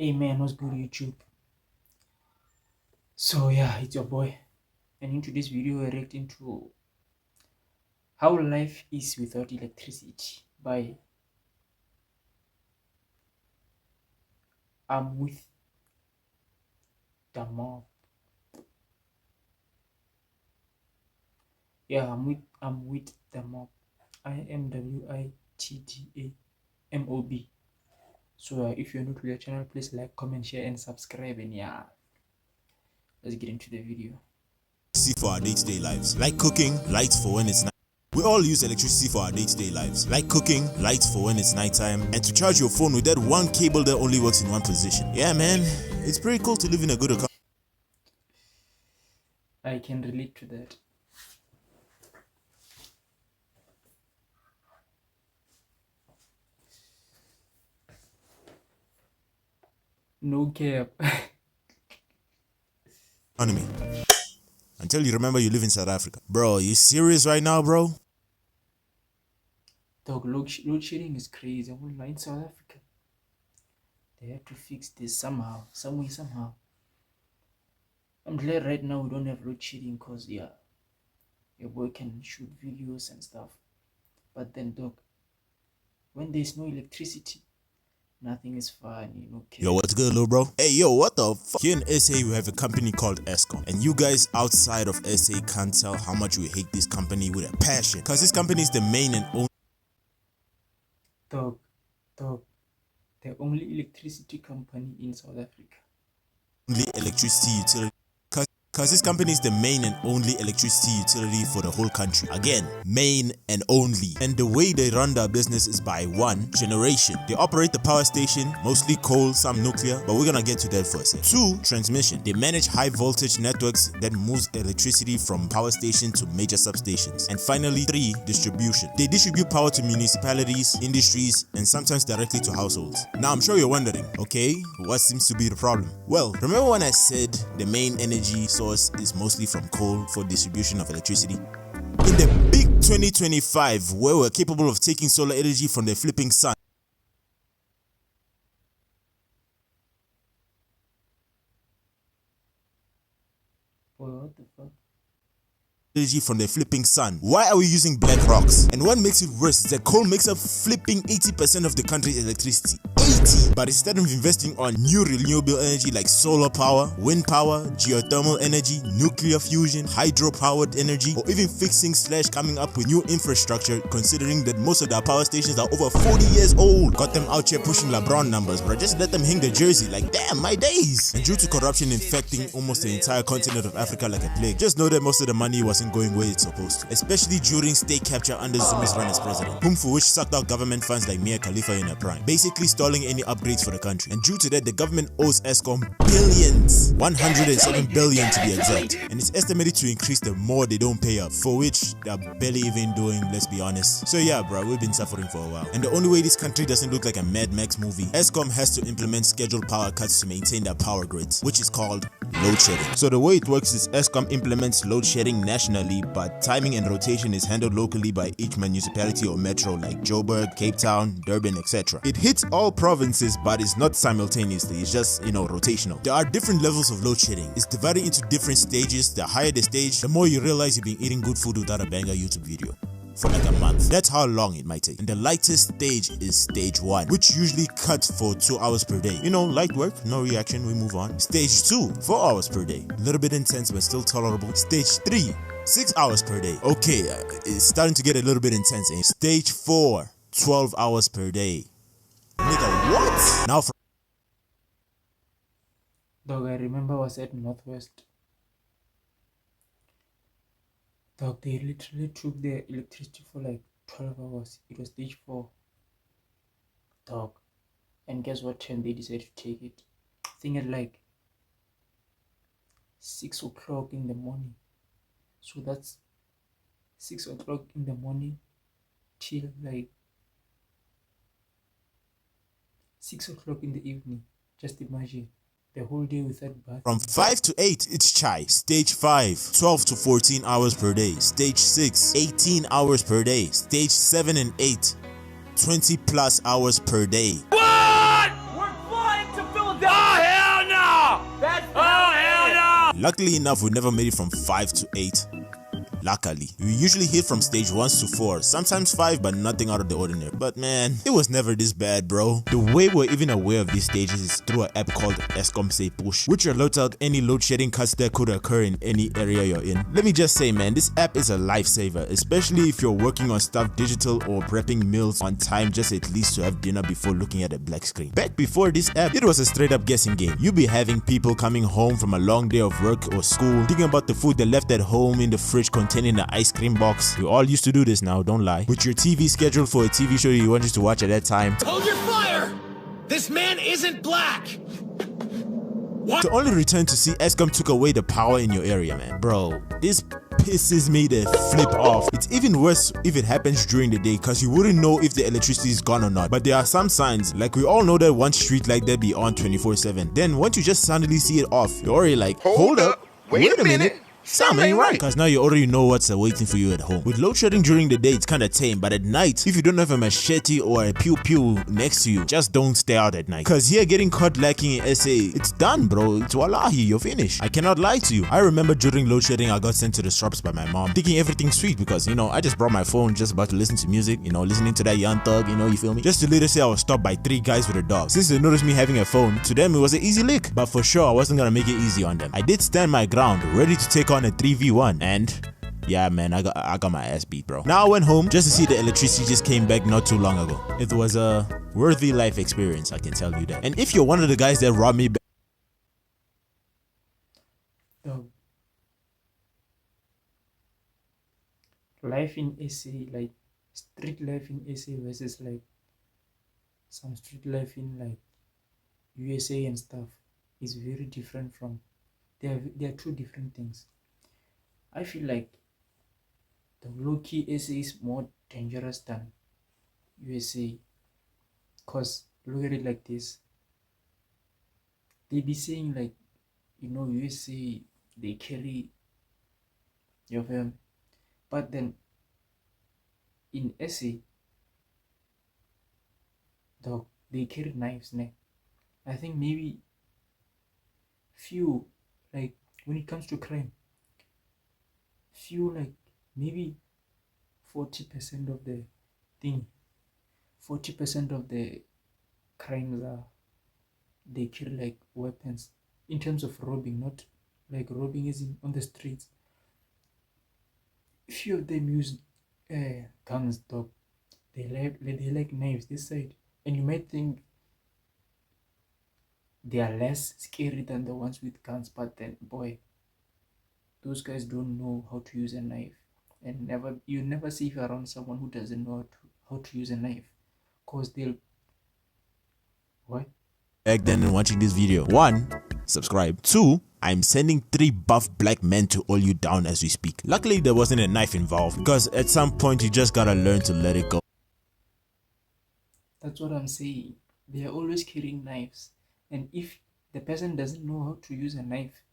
Hey man, what's good YouTube? So yeah, it's your boy, and in today's video we're reacting to How Life Is Without Electricity by I'm With the Mob. Yeah, I'm with the Mob. IMWITTAMOB. So if you're new to the channel, please like, comment, share, and subscribe. And yeah, let's get into the video. For our day-to-day lives, like cooking, lights for when it's night. We all use electricity for our day-to-day lives, like cooking, lights for when it's nighttime, and to charge your phone with that one cable that only works in one position. Yeah, man, it's pretty cool to live in a good economy. I can relate to that. No cap. Until you remember you live in South Africa. Bro, you serious right now, bro? Dog, load shedding is crazy. I won't lie, in South Africa. They have to fix this somehow, some way, somehow. I'm glad right now we don't have load shedding because, yeah, your boy can shoot videos and stuff. But then, dog, when there's no electricity, nothing is fun, Yo, what's good, little bro? Hey, yo, what the fuck? Here in SA, we have a company called Eskom. And you guys outside of SA can't tell how much we hate this company with a passion. Because this company is the main and only the only electricity company in South Africa. electricity utility. Because this company is the main and only electricity utility for the whole country. Again, main and only. And the way they run their business is by one, generation. They operate the power station, mostly coal, some nuclear, but we're gonna get to that for a second. Two, transmission. They manage high voltage networks that moves electricity from power station to major substations. And finally, three, distribution. They distribute power to municipalities, industries, and sometimes directly to households. Now, I'm sure you're wondering, okay, what seems to be the problem? Well, remember when I said the main energy source is mostly from coal for distribution of electricity? In the big 2025, where we're capable of taking solar energy from the flipping sun, What the fuck? energy from the flipping sun. Why are we using black rocks? And what makes it worse is that coal makes up flipping 80% of the country's electricity. 80! But instead of investing on new renewable energy like solar power, wind power, geothermal energy, nuclear fusion, hydro-powered energy, or even fixing / coming up with new infrastructure, considering that most of their power stations are over 40 years old. Got them out here pushing LeBron numbers, bro. Just let them hang the jersey like, damn, my days. And due to corruption infecting almost the entire continent of Africa like a plague, just know that most of the money wasn't going where it's supposed to. Especially during state capture under Zuma's run as president, whom for which sucked out government funds like Mia Khalifa in her prime, basically stalling any upgrades for the country. And due to that, the government owes Eskom billions, 107 billion to be exact. And it's estimated to increase the more they don't pay up, for which they're barely even doing, let's be honest. So yeah, bro, we've been suffering for a while. And the only way this country doesn't look like a Mad Max movie, Eskom has to implement scheduled power cuts to maintain their power grids, which is called load shedding. So the way it works is Eskom implements load shedding nationally, but timing and rotation is handled locally by each municipality or metro like Joburg, Cape Town, Durban, etc. It hits all provinces, but it's not simultaneously, it's just, rotational. There are different levels of load shedding. It's divided into different stages. The higher the stage, the more you realize you've been eating good food without a banger YouTube video for like a month. That's how long it might take. And the lightest stage is stage 1, which usually cuts for 2 hours per day. Light work, no reaction, we move on. Stage 2, 4 hours per day. A little bit intense, but still tolerable. Stage 3, 6 hours per day. Okay, it's starting to get a little bit intense. And stage 4, 12 hours per day. Nigga, what? Now for Dog, I remember I was at Northwest. Dog, they literally took their electricity for like 12 hours. It was stage 4. Dog. And guess what time they decided to take it? I think at like 6 o'clock in the morning. So that's 6 o'clock in the morning till like 6 o'clock in the evening. Just imagine. The whole day without bath. From 5 to 8, it's chai. Stage 5, 12 to 14 hours per day. Stage 6, 18 hours per day. Stage 7 and 8, 20 plus hours per day. What? We're flying to Philadelphia! Luckily enough, we never made it from 5 to 8. Luckily, we usually hit from stage 1 to 4, sometimes 5, but nothing out of the ordinary. But man, it was never this bad, bro. The way we're even aware of these stages is through an app called Eskom Say Push, which alerts out any load shedding cuts that could occur in any area you're in. Let me just say, man, this app is a lifesaver, especially if you're working on stuff digital or prepping meals on time, just at least to have dinner before looking at a black screen. Back before this app, it was a straight up guessing game. You'd be having people coming home from a long day of work or school, thinking about the food they left at home in the fridge containing the ice cream box. We all used to do this now, don't lie. With your TV schedule for a TV show you wanted to watch at that time. Hold your fire! This man isn't black! What? To only return to see Eskom took away the power in your area, man. Bro, this pisses me the flip off. It's even worse if it happens during the day, cause you wouldn't know if the electricity is gone or not. But there are some signs, like we all know that one street like that be on 24/7. Then once you just suddenly see it off, you're already like, hold up, wait a minute. Something ain't right. Cause now you already know what's waiting for you at home. With load shedding during the day, it's kinda tame, but at night, if you don't have a machete or a pew pew next to you, just don't stay out at night. Cause here getting caught lacking in SA, it's done, bro. It's wallahi, you're finished. I cannot lie to you. I remember during load shedding, I got sent to the shops by my mom, thinking everything's sweet because, you know, I just brought my phone, just about to listen to music, you know, listening to that Young Thug, you know, you feel me? Just to later say I was stopped by 3 guys with a dog. Since they noticed me having a phone, to them it was an easy lick. But for sure, I wasn't gonna make it easy on them. I did stand my ground, ready to take on a 3v1. And yeah, man, I got my ass beat, bro. Now I went home just to see the electricity just came back not too long ago. It was a worthy life experience, I can tell you that. And if you're one of the guys that robbed me back, life in SA, like street life in SA versus like some street life in like USA and stuff is very different from, they are two different things. I feel like the low-key SA is more dangerous than USA, because look at it like this. They be saying like, you know, USA, they carry your fam, but then in SA, dog, they carry knives, ne? I think maybe few, like when it comes to crime, few, like maybe 40% of the thing, 40% of the crimes are, they kill like weapons in terms of robbing, not like robbing is on the streets. Few of them use guns, dog. They like knives this side, and you might think they are less scary than the ones with guns, but then boy, those guys don't know how to use a knife. And you never see around someone who doesn't know how to use a knife, cause they'll what? back then and watching this video. 1, subscribe. 2, I'm sending 3 buff black men to hold you down as we speak. Luckily there wasn't a knife involved, because at some point you just gotta learn to let it go. That's what I'm saying. They are always carrying knives, and if the person doesn't know how to use a knife,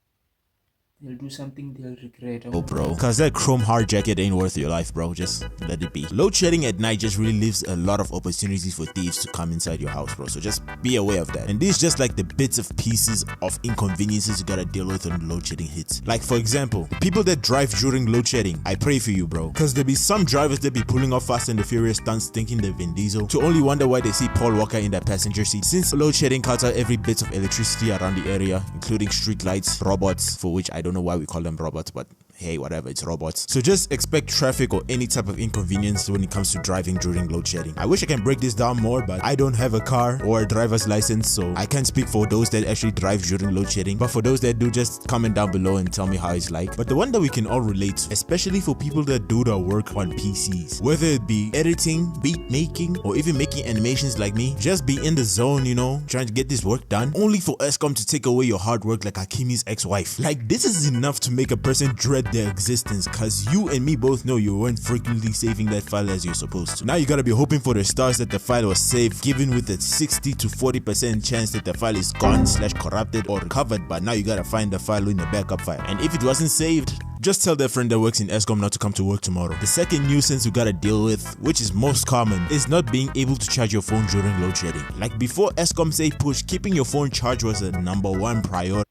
they'll do something they'll regret. Oh bro, cause that chrome hard jacket ain't worth your life, bro. Just let it be. Load shedding at night just really leaves a lot of opportunities for thieves to come inside your house, bro. So just be aware of that. And these just like the bits of pieces of inconveniences you gotta deal with when load shedding hits. Like for example, the people that drive during load shedding, I pray for you, bro. Cause there be some drivers that be pulling off Fast and the Furious stunts thinking they're Vin Diesel, to only wonder why they see Paul Walker in the passenger seat. Since load shedding cuts out every bit of electricity around the area, including street lights, robots, for which I don't know why we call them robots, but hey, whatever, it's robots. So just expect traffic or any type of inconvenience when it comes to driving during load shedding. I wish I can break this down more, but I don't have a car or a driver's license, so I can't speak for those that actually drive during load shedding. But for those that do, just comment down below and tell me how it's like. But the one that we can all relate to, especially for people that do their work on PCs, whether it be editing, beat making, or even making animations like me, just be in the zone, you know, trying to get this work done, only for Eskom to take away your hard work like Hakimi's ex-wife. Like, this is enough to make a person dread their existence, cause you and me both know you weren't frequently saving that file as you're supposed to. Now you gotta be hoping for the stars that the file was saved, given with a 60 to 40% chance that the file is gone / corrupted or recovered, but now you gotta find the file in the backup file. And if it wasn't saved, just tell their friend that works in Eskom not to come to work tomorrow. The second nuisance you gotta deal with, which is most common, is not being able to charge your phone during load shedding. Like before Eskom Say Push, keeping your phone charged was a #1 priority.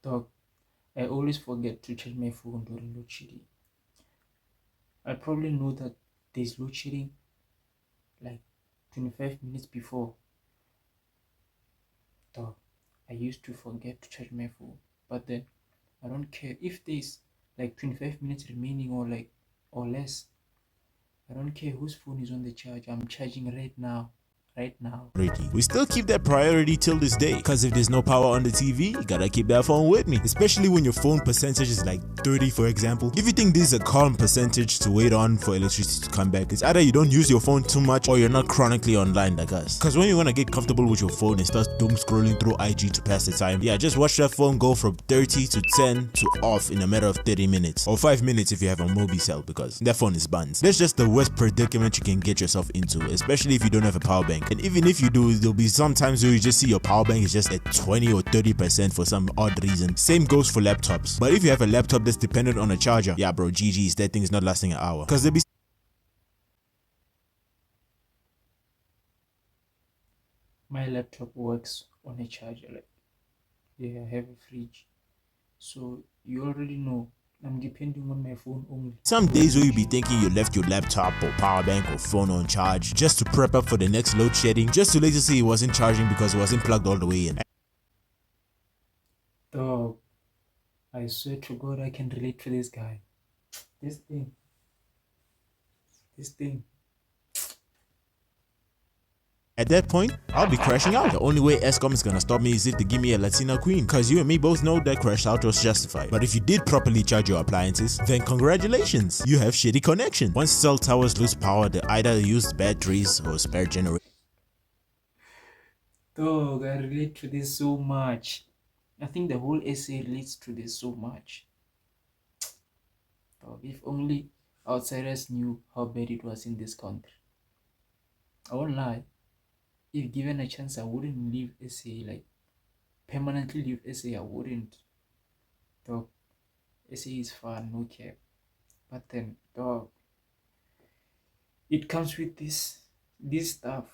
Dog, I always forget to charge my phone during load shedding. I probably know that there's load shedding like 25 minutes before. Dog, I used to forget to charge my phone, but then I don't care if there's like 25 minutes remaining or less. I don't care whose phone is on the charge. I'm charging right now. Right now. We still keep that priority till this day, because if there's no power on the TV, you gotta keep that phone with me, especially when your phone percentage is like 30, for example. If you think this is a calm percentage to wait on for electricity to come back, it's either you don't use your phone too much or you're not chronically online like us. Because when you want to get comfortable with your phone and start doom scrolling through IG to pass the time, yeah, just watch that phone go from 30 to 10 to off in a matter of 30 minutes, or 5 minutes if you have a Mobicel, because that phone is buns. That's just the worst predicament you can get yourself into, especially if you don't have a power bank. And even if you do, there'll be some times where you just see your power bank is just at 20 or 30% for some odd reason. Same goes for laptops. But if you have a laptop that's dependent on a charger, yeah bro, GG's, that thing is not lasting an hour. Because there'll be My laptop works on a charger. Like, yeah, I have a fridge. So you already know I'm depending on my phone only. some days where you be thinking you left your laptop or power bank or phone on charge just to prep up for the next load shedding, just to later see it wasn't charging because it wasn't plugged all the way in. Dog, I swear to God, I can relate to this guy. This thing. At that point, I'll be crashing out. The only way Escom is gonna stop me is if they give me a Latina queen, cause you and me both know that crash out was justified. But if you did properly charge your appliances, then congratulations, you have shitty connection. Once cell towers lose power, they either use batteries or spare generators. Dog, I relate to this so much. I think the whole essay relates to this so much. Dog, if only outsiders knew how bad it was in this country. I won't lie. If given a chance, I wouldn't leave SA, like permanently leave SA. I wouldn't. Dog, SA is fun, no cap. But then, dog, it comes with this stuff.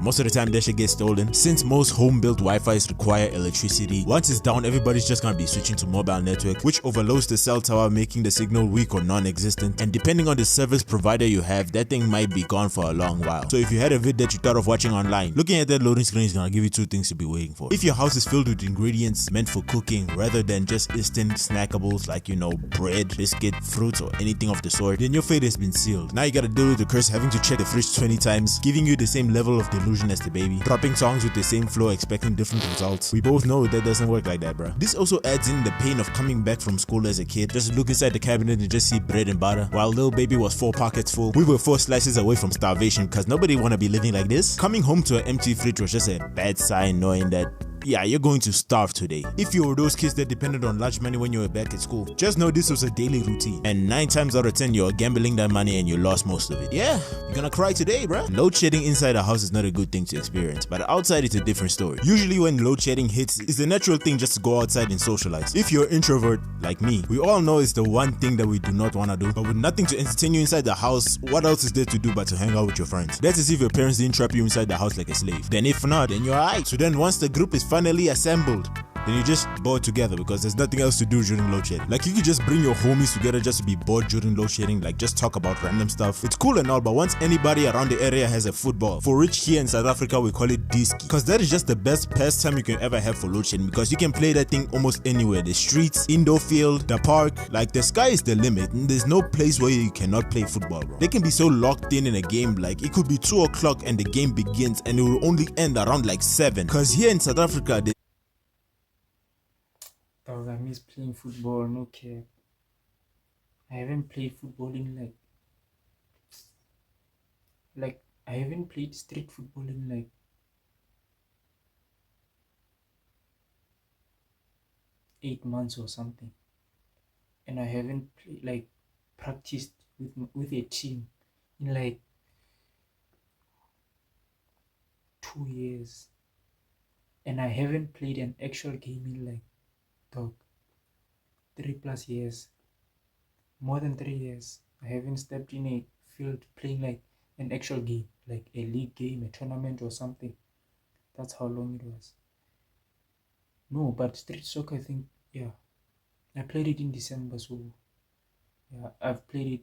Most of the time that shit gets stolen. Since most home-built Wi-Fi's require electricity, once it's down, everybody's just gonna be switching to mobile network, which overloads the cell tower, making the signal weak or non-existent. And depending on the service provider you have, that thing might be gone for a long while. So if you had a vid that you thought of watching online, looking at that loading screen is gonna give you two things to be waiting for. If your house is filled with ingredients meant for cooking rather than just instant snackables like, you know, bread, biscuit, fruits, or anything of the sort, then your fate has been sealed. Now you gotta deal with the curse having to check the fridge 20 times, giving you the same level of delusion as the baby, dropping songs with the same flow expecting different results. We both know that doesn't work like that, bro. This also adds in the pain of coming back from school as a kid, just look inside the cabinet and just see bread and butter. While little baby was 4 pockets full, we were 4 slices away from starvation, cause nobody wanna be living like this. Coming home to an empty fridge was just a bad sign, knowing that yeah, you're going to starve today. If you were those kids that depended on lunch money when you were back at school, just know this was a daily routine. And 9 times out of 10, you're gambling that money and you lost most of it. Yeah, you're gonna cry today, bro. Load shedding inside a house is not a good thing to experience, but outside it's a different story. Usually when load shedding hits, it's the natural thing just to go outside and socialize. If you're an introvert like me, we all know it's the one thing that we do not want to do, but with nothing to entertain you inside the house, what else is there to do but to hang out with your friends? That's as if your parents didn't trap you inside the house like a slave. Then if not, then you're alright. So then once the group is finally assembled, then you just bored together because there's nothing else to do during load shedding. Like you could just bring your homies together just to be bored during load shedding, like just talk about random stuff. It's cool and all, but once anybody around the area has a football, for which here in South Africa we call it diski, because that is just the best pastime you can ever have for load shedding, because you can play that thing almost anywhere. The streets, indoor field, the park, like the sky is the limit, and there's no place where you cannot play football, bro. They can be so locked in a game, like it could be 2 o'clock and the game begins and it will only end around like 7, because here in South Africa Dog, I miss playing football, no cap. I haven't played football in I haven't played street football in 8 months or something. And I haven't practiced with a team in 2 years. And I haven't played an actual game in dog, 3+ years, more than 3 years. I haven't stepped in a field playing an actual game, like a league game, a tournament or something. That's how long it was. No, but Street Soccer, I think, yeah. I played it in December, so yeah, I've played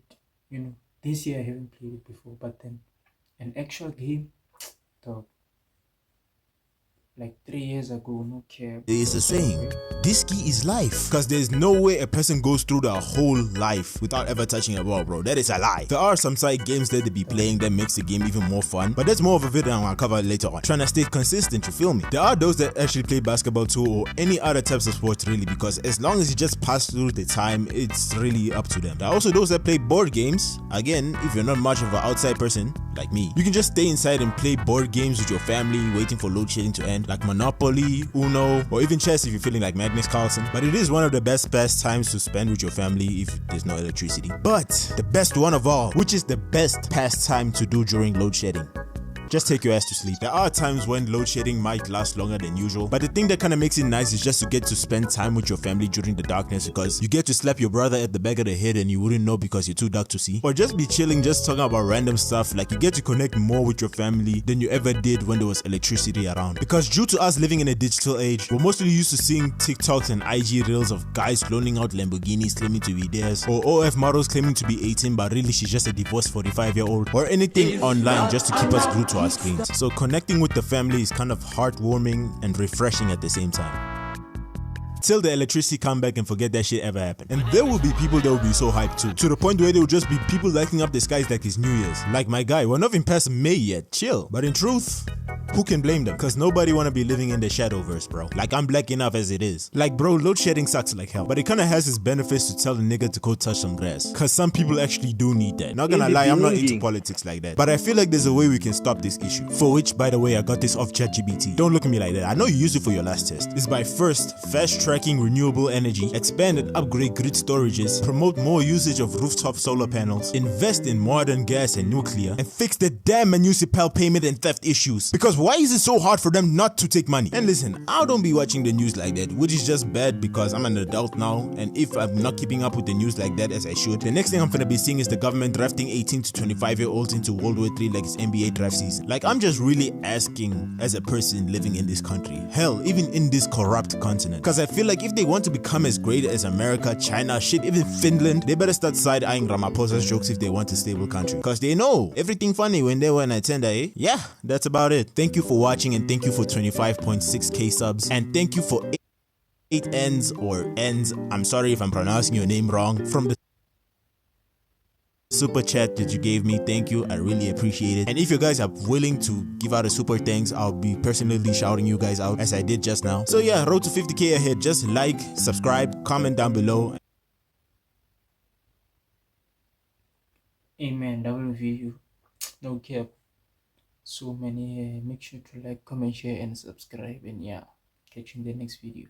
it, this year I haven't played it before, but then an actual game, dog, like 3 years ago, no care. There is a saying, this key is life. Because there's no way a person goes through their whole life without ever touching a ball, bro. That is a lie. There are some side games that they be playing that makes the game even more fun, but that's more of a video I'm gonna cover later on. Trying to stay consistent, you feel me? There are those that actually play basketball too, or any other types of sports really, because as long as you just pass through the time, it's really up to them. There are also those that play board games. Again, if you're not much of an outside person like me, you can just stay inside and play board games with your family, waiting for load shedding to end, like Monopoly, Uno, or even chess if you're feeling like Magnus Carlsen. But it is one of the best pastimes to spend with your family if there's no electricity. But the best one of all, which is the best pastime to do during load shedding, just take your ass to sleep. There are times when load shedding might last longer than usual, but the thing that kind of makes it nice is just to get to spend time with your family during the darkness, because you get to slap your brother at the back of the head and you wouldn't know because you're too dark to see. Or just be chilling, just talking about random stuff. Like, you get to connect more with your family than you ever did when there was electricity around. Because due to us living in a digital age, we're mostly used to seeing TikToks and IG reels of guys loaning out Lamborghinis claiming to be theirs, or OF models claiming to be 18 but really she's just a divorced 45-year-old, or anything online just to keep us glued to our screens. So connecting with the family is kind of heartwarming and refreshing at the same time. Till the electricity come back and forget that shit ever happened. And there will be people that will be so hyped too, to the point where there will just be people lighting up the skies like it's New Year's. Like my guy, we're not even past May yet, chill. But in truth, who can blame them? Cause nobody wanna be living in the Shadowverse, bro. Like, I'm black enough as it is. Like, bro, load shedding sucks like hell, but it kinda has its benefits to tell a nigga to go touch some grass. Cause some people actually do need that. Not gonna lie, I'm not into politics like that, but I feel like there's a way we can stop this issue. For which, by the way, I got this off ChatGPT. Don't look at me like that. I know you used it for your last test. It's by first, fast tracking renewable energy, expand and upgrade grid storages, promote more usage of rooftop solar panels, invest in modern gas and nuclear, and fix the damn municipal payment and theft issues. Because why is it so hard for them not to take money? And listen, I don't be watching the news like that, which is just bad because I'm an adult now, and if I'm not keeping up with the news like that as I should, the next thing I'm gonna be seeing is the government drafting 18 to 25-year-olds into World War III like it's NBA draft season. Like, I'm just really asking as a person living in this country, hell, even in this corrupt continent, because I feel like if they want to become as great as America, China, shit, even Finland, they better start side-eyeing Ramaphosa's jokes if they want a stable country, because they know everything funny when they were an attender, eh? Yeah, that's about it. Thank you for watching, and thank you for 25.6k subs, and thank you for 8 ends or ends, I'm sorry if I'm pronouncing your name wrong, from the super chat that you gave me. Thank you, I really appreciate it. And if you guys are willing to give out a super thanks, I'll be personally shouting you guys out as I did just now. So yeah, road to 50k ahead. Just like, subscribe, comment down below. Amen. WVU. No cap. So many. Make sure to like, comment, share, and subscribe. And yeah, catch you in the next video.